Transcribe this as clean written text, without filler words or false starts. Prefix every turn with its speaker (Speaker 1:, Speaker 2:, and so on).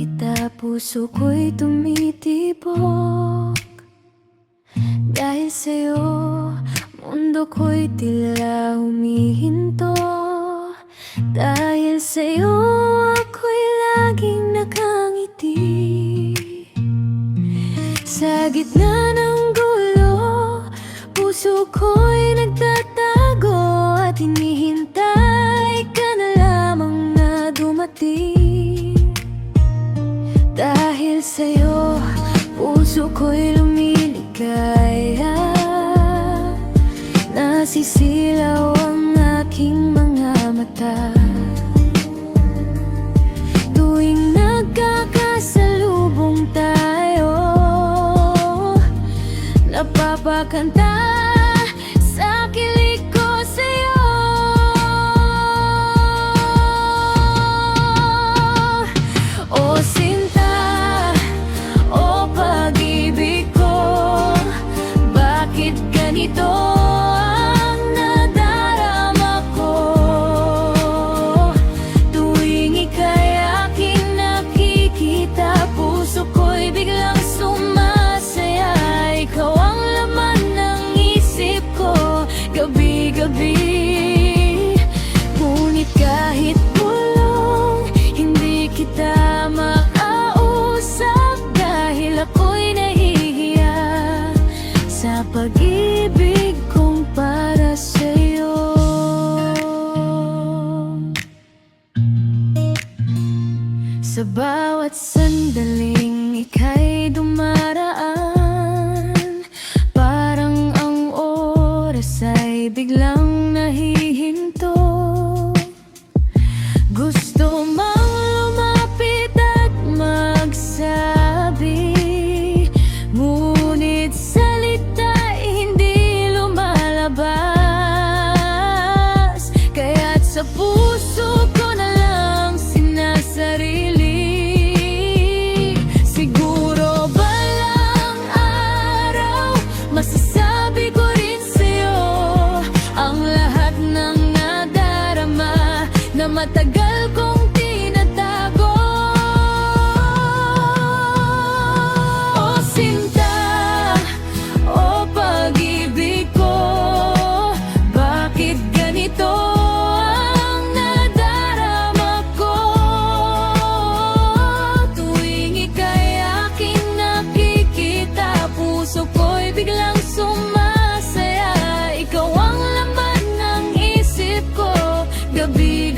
Speaker 1: kita, puso ko'y tumitibok. Dahil sa'yo, mundo ko'y tila humihinto. Dahil sa'yo, ako'y laging nakangiti. Sa gitna ng gulo, puso ko'y nagtatago at hinihintay ka na lamang na dumating. Dahil sa'yo, puso ko'y lumiligaya. Nasisilaw ang aking mga mata tuwing nagkakasalubong tayo. Napapakanta sa kilig ko sa'yo. O sinta, o pag-ibig ko, bakit ganito ang nadarama ko? Tuwing ika'y aking nakikita, puso ko'y biglang sumasaya. Ikaw ang laman ng isip ko, gabi-gabi. Ngunit kahit bulong, hindi kita makausap, dahil ako'y nahihiya sa pag-ibig kong para sa'yo. Sa bawat sandaling ika'y dumaraan, parang ang oras ay biglang nahihinto. Gusto mang lumapit at magsabi, ngunit salita'y hindi lumalabas. Kaya't sa puso ko na lang sinasarili, siguro balang araw masasabi ko rin sa'yo ang lahat ng nadarama na matagal kong tinatago. O sinta, o pag-ibig ko, bakit ganito ang nadarama ko? Tuwing ika'y aking nakikita, puso ko'y biglang sumasaya. Ikaw ang laman ng isip ko, gabi